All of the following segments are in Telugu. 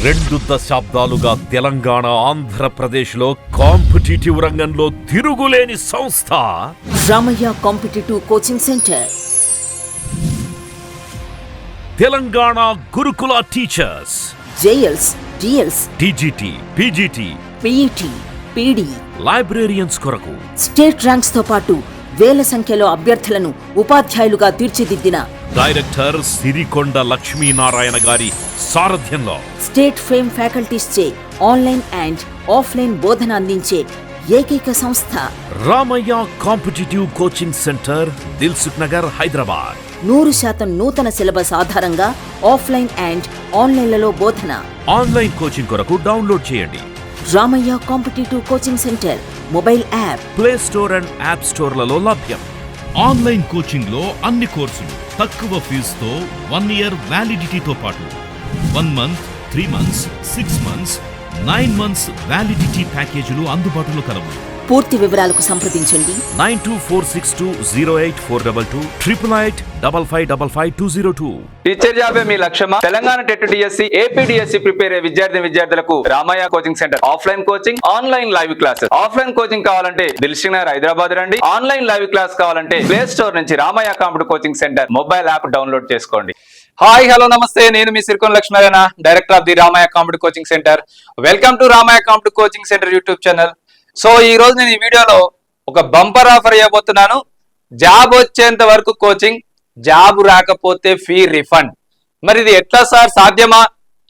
2 దశాబ్దాలుగా తెలంగాణ ఆంధ్రప్రదేశ్లో కాంపిటీటివ్ రంగంలో తిరుగులేని సంస్థ Ramayya competitive coaching centre. Telangana Gurukul teachers JLs, DLs, TGT, PGT, PET, PD, librarians కొరకు స్టేట్ ర్యాంక్స్ తో పాటు వేల సంఖ్యలో అభ్యర్థులను ఉపాధ్యాయులుగా తీర్చిదిద్దిన డైరెక్టర్ సిరికొండ లక్ష్మీనారాయణ గారి సారథ్యంలో స్టేట్ ఫేమ్ ఫ్యాకల్టీస్ చే ఆన్లైన్ అండ్ ఆఫ్లైన్ బోధన అందించే ఏకైక సంస్థ Ramayya competitive coaching centre, Dilsukh Nagar, Hyderabad. 100% నూతన సిలబస్ ఆధారంగా ఆఫ్లైన్ అండ్ ఆన్లైన్లలో బోధన. ఆన్లైన్ కోచింగ్ కొరకు డౌన్లోడ్ చేయండి Ramayya competitive coaching centre mobile app, play store and app స్టోర్లలో లభ్యం. ఆన్లైన్ కోచింగ్ లో అన్ని కోర్సులు తక్కువ ఫీజుతో 1 ఇయర్ వ్యాలిడిటీతో పాటు 1 మంత్, 3 మంత్స్, 6 మంత్స్, 9 మంత్స్ వ్యాలిడిటీ ప్యాకేజీలు అందుబాటులో కలవు. పూర్తి వివరాలకు సంప్రదించండి 9246208422 8885555202. టీచర్ జాబే మీ లక్ష్యమా? Telangana TET DSC, AP DSC prepare అయ్యే విద్యార్థులకు Ramayya coaching centre offline coaching, online live classes. Offline coaching కావాలంటే దిల్సుఖ్ నగర్, హైదరాబాద్ రండి. ఆన్లైన్ లైవ్ క్లాస్ కావాలంటే ప్లే స్టోర్ నుంచి Ramayya competitive coaching centre mobile app download చేసుకోండి. హాయ్, హలో, నమస్తే. నేను మీ Sirikonda Lakshminarayana, director of the Ramaiah competitive coaching centre. Welcome to Ramaiah competitive coaching centre YouTube channel. So ఈ రోజు నేను ఈ వీడియోలో ఒక బంపర్ ఆఫర్ ఇవ్వబోతున్నాను. జాబ్ వచ్చేంత వరకు కోచింగ్, జాబ్ రాకపోతే ఫీ రిఫండ్. మరి ఇది ఎట్లా సార్ సాధ్యమా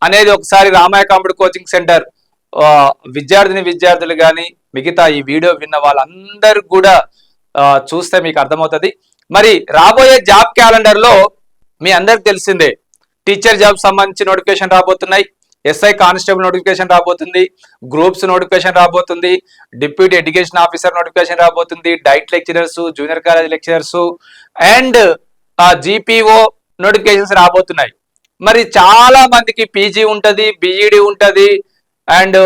అనేది ఒకసారి రామయ్య కాంపిటీటివ్ కోచింగ్ సెంటర్ విద్యార్థులు కానీ మిగతా ఈ వీడియో విన్న వాళ్ళందరూ కూడా చూస్తే మీకు అర్థమవుతుంది. మరి రాబోయే జాబ్ క్యాలెండర్ లో మీ అందరికి తెలిసిందే, టీచర్ జాబ్ సంబంధించి నోటిఫికేషన్ రాబోతున్నాయి, ఎస్ఐ కానిస్టేబుల్ నోటిఫికేషన్ రాబోతుంది, గ్రూప్స్ నోటిఫికేషన్ రాబోతుంది, డిప్యూటీ ఎడ్యుకేషన్ ఆఫీసర్ నోటిఫికేషన్ రాబోతుంది, diet lecturers, junior college lecturers and GPO notifications రాబోతున్నాయి. మరి చాలా మందికి పీజీ ఉంటది, బిఈడి ఉంటది అండ్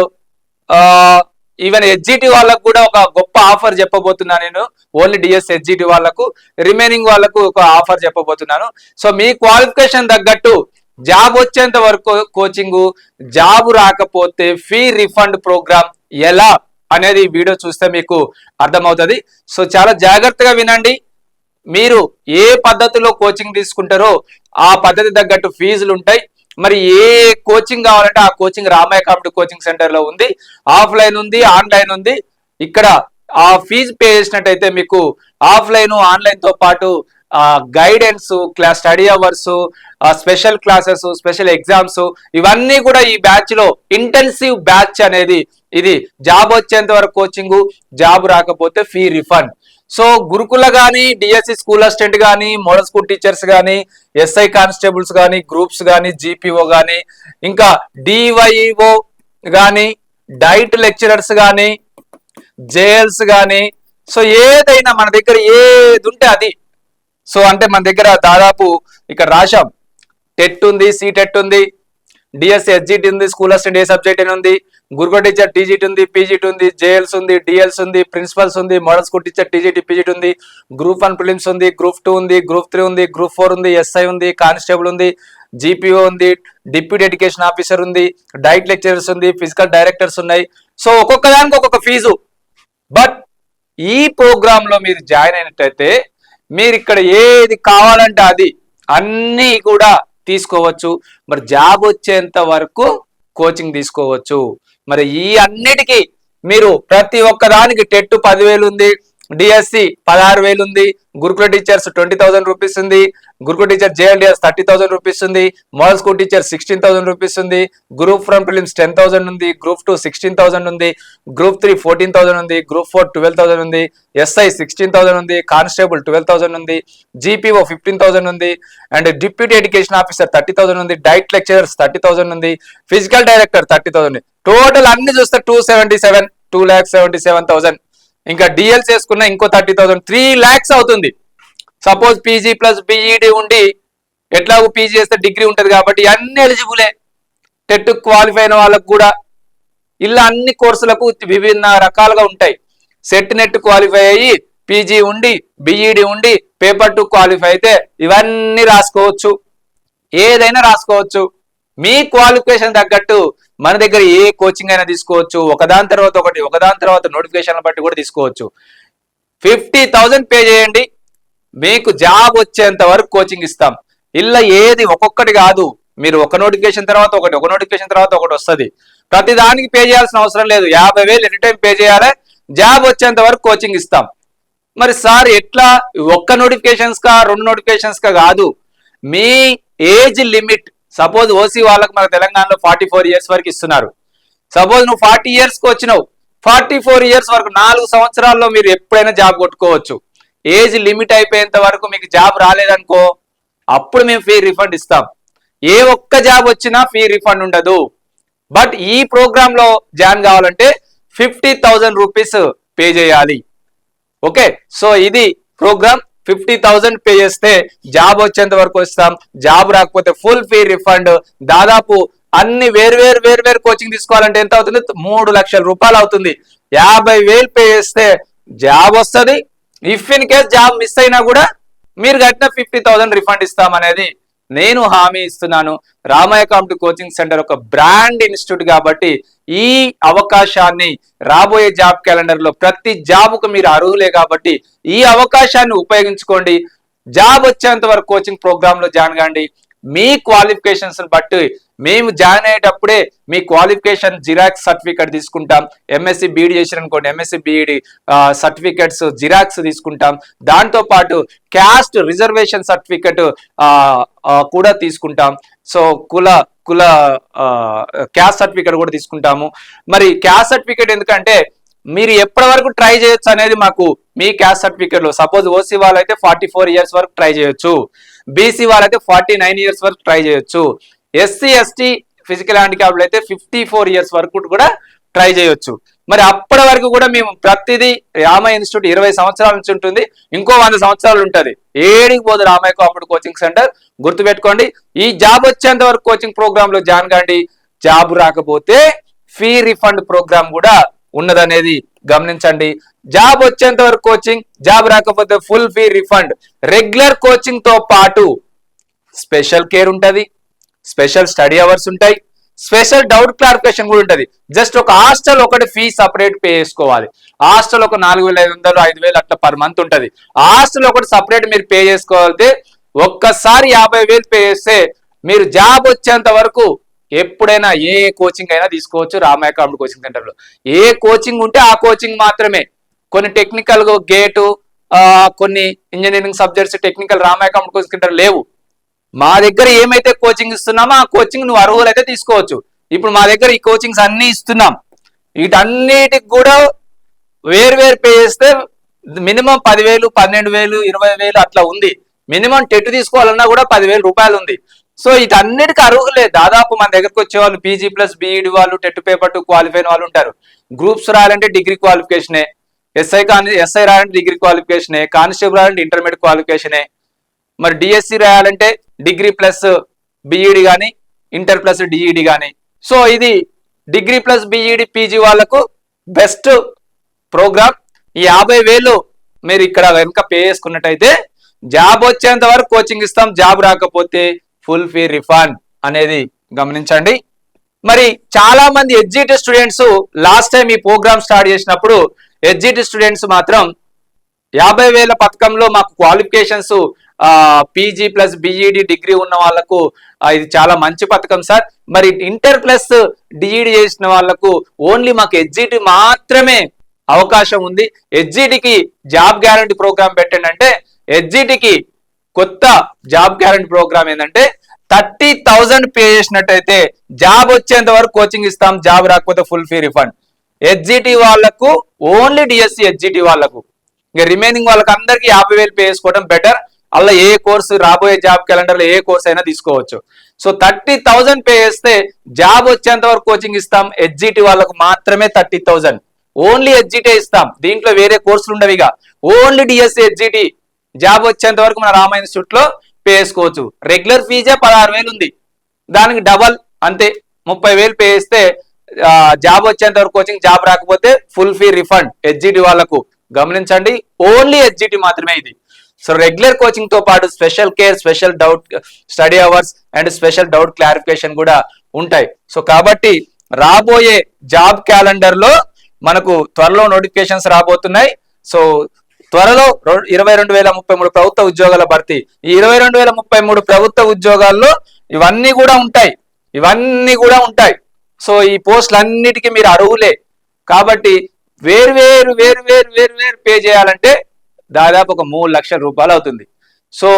ఈవెన్ హెచ్జిటి వాళ్ళకు కూడా ఒక గొప్ప ఆఫర్ చెప్పబోతున్నాను నేను. ఓన్లీ డిఎస్ హెచ్జిటి వాళ్ళకు, రిమైనింగ్ వాళ్ళకు ఒక ఆఫర్ చెప్పబోతున్నాను. సో మీ క్వాలిఫికేషన్ తగ్గట్టు జాబ్ వచ్చేంత వరకు కోచింగ్, జాబ్ రాకపోతే ఫీ రిఫండ్ ప్రోగ్రామ్ ఎలా అనేది ఈ వీడియో చూస్తే మీకు అర్థమవుతుంది. సో చాలా జాగ్రత్తగా వినండి. మీరు ఏ పద్ధతిలో కోచింగ్ తీసుకుంటారో ఆ పద్ధతి తగ్గట్టు ఫీజులు ఉంటాయి. మరి ఏ కోచింగ్ కావాలంటే ఆ coaching Ramaiah competitive coaching centre లో ఉంది. ఆఫ్లైన్ ఉంది, ఆన్లైన్ ఉంది. ఇక్కడ ఆ ఫీజు పే చేసినట్టయితే మీకు ఆఫ్లైన్, ఆన్లైన్ తో పాటు guidance, class study hours, special classes, special exams ఇవన్నీ కూడా ఈ బ్యాచ్ లో ఇంటెన్సివ్ బ్యాచ్ అనేది. ఇది జాబ్ వచ్చేంత వరకు కోచింగ్, జాబ్ రాకపోతే ఫీ రిఫండ్. సో గురుకుల కానీ, డిఎస్సి స్కూల్ అసిస్టెంట్ కానీ, మోడల్ స్కూల్ టీచర్స్ కానీ, ఎస్ఐ కానిస్టేబుల్స్ కానీ, గ్రూప్స్ కానీ, జీపీఓ కానీ, ఇంకా డివైఓ కానీ, డైట్ లెక్చరర్స్ కానీ, జేఎల్స్ కానీ, సో ఏదైనా మన దగ్గర ఏది ఉంటే అది. సో అంటే మన దగ్గర దాదాపు ఇక్కడ రాశాం, టెట్ ఉంది, సీటెట్ ఉంది, డిఎస్సి హెచ్జిటి ఉంది, స్కూల్ అసిస్టెంట్ ఏ సబ్జెక్ట్ అని ఉంది, గురుకుల టీచర్ టీజీటీ ఉంది, పీజీటీ ఉంది, జేఎల్స్ ఉంది, డిఎల్స్ ఉంది, ప్రిన్సిపల్స్ ఉంది, model school teacher TGT PGT ఉంది, గ్రూప్ 1 ప్రిలిమ్స్ ఉంది, గ్రూప్ 2 ఉంది, గ్రూప్ 3 ఉంది, గ్రూప్ 4 ఉంది, ఎస్ఐ ఉంది, కానిస్టేబుల్ ఉంది, జీపీఓ ఉంది, డిప్యూటీ ఎడ్యుకేషన్ ఆఫీసర్ ఉంది, డైట్ లెక్చరర్స్ ఉంది, ఫిజికల్ డైరెక్టర్స్ ఉన్నాయి. సో ఒక్కొక్క దానికి ఒక్కొక్క ఫీజు. బట్ ఈ ప్రోగ్రామ్ లో మీరు జాయిన్ అయినట్టయితే మీరు ఇక్కడ ఏది కావాలంటే అది అన్నీ కూడా తీసుకోవచ్చు. మరి జాబ్ వచ్చేంత వరకు కోచింగ్ తీసుకోవచ్చు. మరి ఈ అన్నిటికీ మీరు ప్రతి ఒక్క దానికి టెట్ 10,000 ఉంది, డిఎస్సి 16,000 ఉంది, గురుకుల టీచర్స్ 20,000 రూపీస్ ఉంది, గురుకుల టీచర్ జేఎల్డిఎస్ 30,000 రూపీస్ ఉంది, మోడల్ స్కూల్ టీచర్ 16,000 రూపీస్ ఉంది, గ్రూప్ 1 ప్రిలిమ్స్ 10,000 ఉంది, గ్రూప్ 2 16,000 ఉంది, గ్రూప్ 3 14,000 ఉంది, గ్రూప్ 4 12,000 ఉంది, ఎస్ఐ 16,000 ఉంది, కానిస్టేబుల్ 12,000 ఉంది, జీపీఓ 15,000 ఉంది అండ్ డిప్యూటీ ఎడ్యుకేషన్ ఆఫీసర్ 30,000 ఉంది, డైట్ లెక్చరర్స్ 30,000 ఉంది, ఫిజికల్ డైరెక్టర్ 30,000 ఉంది. టోటల్ అన్ని చూస్తే 2,77,000. ఇంకా డిఎల్స్ వేసుకున్న ఇంకో 30,000, 3 lakhs అవుతుంది. సపోజ్ పీజీ ప్లస్ బిఈడి ఉండి, ఎట్లాగో పీజీ చేస్తే డిగ్రీ ఉంటుంది కాబట్టి అన్ని ఎలిజిబులే. టెట్ క్వాలిఫై అయిన వాళ్ళకు కూడా ఇలా అన్ని కోర్సులకు విభిన్న రకాలుగా ఉంటాయి. సెట్ నెట్ క్వాలిఫై అయ్యి పీజీ ఉండి, బిఈడి ఉండి, పేపర్ 2 క్వాలిఫై అయితే ఇవన్నీ రాసుకోవచ్చు, ఏదైనా రాసుకోవచ్చు. మీ క్వాలిఫికేషన్ తగ్గట్టు మన దగ్గర ఏ కోచింగ్ అయినా తీసుకోవచ్చు, ఒకదాని తర్వాత ఒకటి, ఒకదాని తర్వాత నోటిఫికేషన్ బట్టి కూడా తీసుకోవచ్చు. 50,000 పే చేయండి, మీకు జాబ్ వచ్చేంత వరకు కోచింగ్ ఇస్తాం. ఇలా ఏది ఒక్కొక్కటి కాదు, మీరు ఒక నోటిఫికేషన్ తర్వాత ఒకటి, ఒక నోటిఫికేషన్ తర్వాత ఒకటి వస్తుంది. ప్రతి దానికి పే చేయాల్సిన అవసరం లేదు. 50,000 ఎనీ టైం పే చేయాలి, జాబ్ వచ్చేంత వరకు కోచింగ్ ఇస్తాం. మరి సార్ ఎట్లా, ఒక్క నోటిఫికేషన్స్ కా 2 నోటిఫికేషన్స్ కా కాదు, మీ ఏజ్ లిమిట్, సపోజ్ ఓసీ వాళ్ళకి మన తెలంగాణలో 44 ఇయర్స్ వరకు ఇస్తున్నారు. సపోజ్ నువ్వు 40 ఇయర్స్ కి వచ్చినావు, 44 ఇయర్స్ వరకు 4 సంవత్సరాల్లో మీరు ఎప్పుడైనా జాబ్ కొట్టుకోవచ్చు. ఏజ్ లిమిట్ అయిపోయేంత వరకు మీకు జాబ్ రాలేదనుకో, అప్పుడు మేము ఫీ రిఫండ్ ఇస్తాం. ఏ ఒక్క జాబ్ వచ్చినా ఫీ రిఫండ్ ఉండదు. బట్ ఈ ప్రోగ్రామ్ లో జాయిన్ కావాలంటే 50,000 రూపీస్ పే చేయాలి. ఓకే, సో ఇది ప్రోగ్రామ్. 50,000 పే చేస్తే జాబ్ వచ్చేంత వరకు ఇస్తాం, జాబ్ రాకపోతే ఫుల్ ఫీ రిఫండ్. దాదాపు అన్ని వేరు కోచింగ్ తీసుకోవాలంటే ఎంత అవుతుంది? 3 లక్షల రూపాయలు అవుతుంది. 50,000 పే చేస్తే జాబ్ వస్తుంది. If in case job miss అయినా కూడా మీరు కట్టిన 50,000 రిఫండ్ ఇస్తామనేది నేను హామీ ఇస్తున్నాను. రామయ్య కాంపిటిటివ్ కోచింగ్ సెంటర్ ఒక బ్రాండ్ ఇన్స్టిట్యూట్ కాబట్టి ఈ అవకాశాన్ని రాబోయే జాబ్ క్యాలెండర్ లో ప్రతి జాబ్కు మీరు అర్హులే కాబట్టి ఈ అవకాశాన్ని ఉపయోగించుకోండి. జాబ్ వచ్చేంత వరకు కోచింగ్ ప్రోగ్రామ్ లో జాయిన్ కాండి. మీ క్వాలిఫికేషన్స్ బట్టి మేము జాయిన్ అయ్యేటప్పుడే మీ క్వాలిఫికేషన్ జిరాక్స్ సర్టిఫికేట్ తీసుకుంటాం. ఎంఎస్సి బీఈడి చేసిన అనుకోండి, ఎంఎస్సి బీఈడి సర్టిఫికేట్స్ జిరాక్స్ తీసుకుంటాం. దాంతో పాటు క్యాస్ట్ రిజర్వేషన్ సర్టిఫికేట్ కూడా తీసుకుంటాం. సో కుల క్యాస్ట్ సర్టిఫికేట్ కూడా తీసుకుంటాము. మరి క్యాస్ట్ సర్టిఫికేట్ ఎందుకంటే మీరు ఎప్పటి వరకు ట్రై చేయొచ్చు అనేది మాకు మీ క్యాస్ట్ సర్టిఫికేట్ లో, సపోజ్ ఓసీ వాళ్ళైతే 44 ఇయర్స్ వరకు ట్రై చేయొచ్చు, బీసీ వాళ్ళైతే 49 ఇయర్స్ వరకు ట్రై చేయొచ్చు, ఎస్సీ ఎస్టీ ఫిజికల్ హ్యాండిక్యాప్లు అయితే 54 ఇయర్స్ వరకు కూడా ట్రై చేయొచ్చు. మరి అప్పటి వరకు కూడా మేము ప్రతిదీ రామయ్య ఇన్స్టిట్యూట్ 20 సంవత్సరాల నుంచి ఉంటుంది, ఇంకో 100 సంవత్సరాలు ఉంటుంది. ఏడికి పోదు రామయ్య కాంపిటిటివ్ కోచింగ్ సెంటర్. గుర్తుపెట్టుకోండి, ఈ జాబ్ వచ్చేంత వరకు కోచింగ్ ప్రోగ్రామ్ లో జాయిన్ కాండి. జాబ్ రాకపోతే ఫీ రిఫండ్ ప్రోగ్రామ్ కూడా ఉన్నదనేది గమనించండి. జాబ్ వచ్చేంత వరకు కోచింగ్, జాబ్ రాకపోతే full fee refund. Regular coaching తో పాటు స్పెషల్ కేర్ ఉంటుంది, స్పెషల్ స్టడీ అవర్స్ ఉంటాయి, స్పెషల్ డౌట్ క్లారిఫికేషన్ కూడా ఉంటుంది. జస్ట్ ఒక హాస్టల్ ఒకటి ఫీ సపరేట్ పే చేసుకోవాలి. హాస్టల్ ఒక 4,500 5,000 అట్లా పర్ మంత్ ఉంటుంది. హాస్టల్ ఒకటి సపరేట్ మీరు పే చేసుకోవాలి. ఒక్కసారి 50,000 పే చేస్తే మీరు జాబ్ వచ్చేంత వరకు ఎప్పుడైనా ఏ కోచింగ్ అయినా తీసుకోవచ్చు రామయ్య కాంపిటిటివ్ కోచింగ్ సెంటర్ లో. ఏ కోచింగ్ ఉంటే ఆ కోచింగ్ మాత్రమే. కొన్ని టెక్నికల్ గేటు, కొన్ని engineering subjects technical Ramaiah competitive coaching centre లేవు. మా దగ్గర ఏమైతే కోచింగ్ ఇస్తున్నామో ఆ కోచింగ్ నువ్వు అర్హులైతే తీసుకోవచ్చు. ఇప్పుడు మా దగ్గర ఈ కోచింగ్స్ అన్ని ఇస్తున్నాం. వీటన్నిటికి కూడా వేరు పే చేస్తే మినిమం 10,000 12,000 20,000 అట్లా ఉంది. మినిమం టెట్ తీసుకోవాలన్నా కూడా 10,000 రూపాయలు ఉంది. సో వీటన్నిటికీ అర్హులే. దాదాపు మన దగ్గరకు వచ్చే వాళ్ళు పీజీ ప్లస్ బీఈడి వాళ్ళు, టెట్ పేపర్ 2 క్వాలిఫై అయిన వాళ్ళు ఉంటారు. గ్రూప్స్ రాయాలంటే డిగ్రీ క్వాలిఫికేషనే, ఎస్ఐ రాయాలంటే డిగ్రీ క్వాలిఫికేషనే, కానిస్టేబుల్ రాయాలంటే ఇంటర్మీడియట్ క్వాలిఫికేషనే, మరి డిఎస్సి రాయాలంటే డిగ్రీ ప్లస్ బీఈడి కానీ, ఇంటర్ ప్లస్ డిఈడి కానీ. సో ఇది డిగ్రీ ప్లస్ బీఈడి పీజీ వాళ్ళకు బెస్ట్ ప్రోగ్రామ్. ఈ 50,000 మీరు ఇక్కడ కనుక పే చేసుకున్నట్టయితే జాబ్ వచ్చేంత వరకు కోచింగ్ ఇస్తాం, జాబ్ రాకపోతే ఫుల్ ఫీ రిఫండ్ అనేది గమనించండి. మరి చాలా మంది ఎడ్జిటి స్టూడెంట్స్ లాస్ట్ టైం ఈ ప్రోగ్రామ్ స్టార్ట్ చేసినప్పుడు ఎడ్జిటి స్టూడెంట్స్ మాత్రం 50,000 పథకంలో మాకు qualifications PG plus BEd degree ఉన్న వాళ్ళకు ఇది చాలా మంచి పథకం సార్. మరి ఇంటర్ ప్లస్ డిఈడి చేసిన వాళ్ళకు ఓన్లీ మాకు ఎడ్జిటి మాత్రమే అవకాశం ఉంది. ఎడ్జిటికి జాబ్ గ్యారంటీ ప్రోగ్రామ్ పెట్టండి అంటే, ఎడ్జిటికి కొత్త జాబ్ గ్యారంటీ ప్రోగ్రామ్ ఏంటంటే 30,000 పే చేసినట్టయితే జాబ్ వచ్చేంత వరకు కోచింగ్ ఇస్తాం, జాబ్ రాకపోతే ఫుల్ ఫీ రిఫండ్. ఎడ్జిటి వాళ్ళకు ఓన్లీ డిఎస్సి ఎడ్జిటి వాళ్ళకు, ఇంకా రిమైనింగ్ వాళ్ళకి అందరికి 50,000 పే చేసుకోవడం బెటర్. అలా ఏ కోర్సు రాబోయే జాబ్ క్యాలెండర్ లో ఏ కోర్స్ అయినా తీసుకోవచ్చు. సో 30,000 పే చేస్తే జాబ్ వచ్చేంత వరకు కోచింగ్ ఇస్తాం. ఎడ్జిటి వాళ్ళకు మాత్రమే 30,000, ఓన్లీ ఎడ్జిటే ఇస్తాం. దీంట్లో వేరే కోర్సులు ఉండవిగా, ఓన్లీ డిఎస్సి ఎడ్జిటి. జాబ్ వచ్చేంత వరకు మన రామయ్య ఇన్స్టిట్యూట్ లో పే చేసుకోవచ్చు. రెగ్యులర్ ఫీజే 16,000 ఉంది, దానికి డబల్ అంతే 30,000 పే చేస్తే జాబ్ వచ్చేంత వరకు కోచింగ్, జాబ్ రాకపోతే ఫుల్ ఫీ రిఫండ్ ఎడ్జిటి వాళ్ళకు. గమనించండి, ఓన్లీ ఎడ్జిటి మాత్రమే ఇది. సో రెగ్యులర్ కోచింగ్ తో పాటు special care, special doubt study hours and special doubt clarification కూడా ఉంటాయి. సో కాబట్టి రాబోయే జాబ్ క్యాలెండర్ లో మనకు త్వరలో నోటిఫికేషన్స్ రాబోతున్నాయి. సో త్వరలో 22,033 ప్రభుత్వ ఉద్యోగాల భర్తీ. ఈ 22,033 ప్రభుత్వ ఉద్యోగాల్లో ఇవన్నీ కూడా ఉంటాయి. సో ఈ పోస్టులు అన్నిటికీ మీరు అర్హులే. కాబట్టి వేరు పే చేయాలంటే దాదాపు ఒక 3 లక్షల రూపాయలు అవుతుంది. సో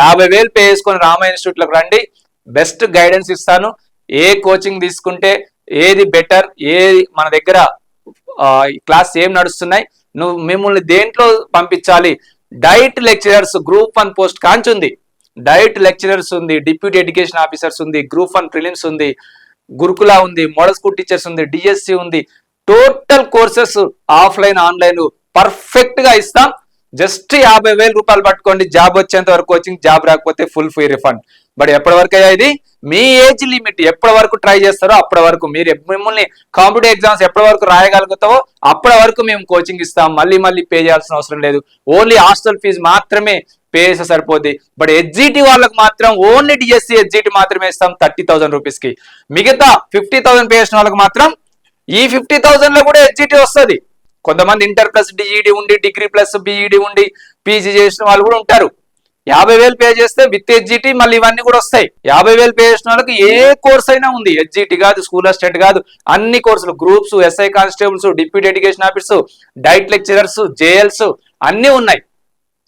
50,000 పే చేసుకొని రామ ఇన్స్టిట్యూట్లకు రండి. బెస్ట్ గైడెన్స్ ఇస్తాను. ఏ కోచింగ్ తీసుకుంటే ఏది బెటర్, ఏది మన దగ్గర క్లాస్ ఏం నడుస్తున్నాయి, మిమ్మల్ని దేంట్లో పంపించాలి. డైట్ లెక్చరర్స్ గ్రూప్ 1 పోస్ట్ కాంచి ఉంది. డైట్ లెక్చరర్స్ ఉంది, డిప్యూటీ ఎడ్యుకేషన్ ఆఫీసర్స్ ఉంది, గ్రూప్ 1 ప్రిలిమ్స్ ఉంది, గురుకుల ఉంది, మోడల్ స్కూల్ టీచర్స్ ఉంది, డిఎస్సి ఉంది. Total courses offline online perfect గా ఇస్తాం. జస్ట్ 50,000 రూపాయలు పట్టుకోండి. జాబ్ వచ్చేంత వరకు కోచింగ్, జాబ్ రాకపోతే ఫుల్ ఫ్రీ రిఫండ్. బట్ ఎప్పటి వరకు అయ్యా ఇది మీ ఏజ్ లిమిట్, ఎప్పటి వరకు ట్రై చేస్తారో అప్పటి వరకు, మీరు మిమ్మల్ని కాంపిటేటివ్ ఎగ్జామ్స్ ఎప్పటి వరకు రాయగలుగుతావో అప్పటి వరకు మేము కోచింగ్ ఇస్తాం. మళ్ళీ పే చేయాల్సిన అవసరం లేదు. ఓన్లీ హాస్టల్ ఫీజు మాత్రమే పే చేస్తే సరిపోద్ది. బట్ హెచ్జిటి వాళ్ళకి మాత్రం ఓన్లీ డిఎస్సి హెచ్జిటి మాత్రమే ఇస్తాం 30,000 రూపీస్ కి. మిగతా 50,000 పే చేసిన వాళ్ళకి మాత్రం ఈ 50,000 లో కూడా హెచ్జిటి వస్తుంది. కొంతమంది ఇంటర్ ప్లస్ డిఈడి ఉండి, డిగ్రీ ప్లస్ బిఈడి ఉండి, పీజీ చేసిన వాళ్ళు కూడా ఉంటారు. 50,000 పే చేస్తే విత్ హెచ్జిటి మళ్ళీ ఇవన్నీ కూడా వస్తాయి. 50,000 పే చేసిన వాళ్ళకి ఏ కోర్స్ అయినా ఉంది. హెచ్జిటి కాదు, స్కూల్ అసిస్టెంట్ కాదు, అన్ని కోర్సులు, groups, SI constables, deputy education officers, diet lecturers, JLs అన్ని ఉన్నాయి.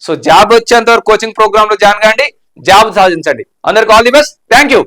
సో జాబ్ వచ్చేంత వరకు కోచింగ్ ప్రోగ్రామ్ లో జాయిన్ కాండి, జాబ్ సాధించండి. అందరికి all the best. Thank you.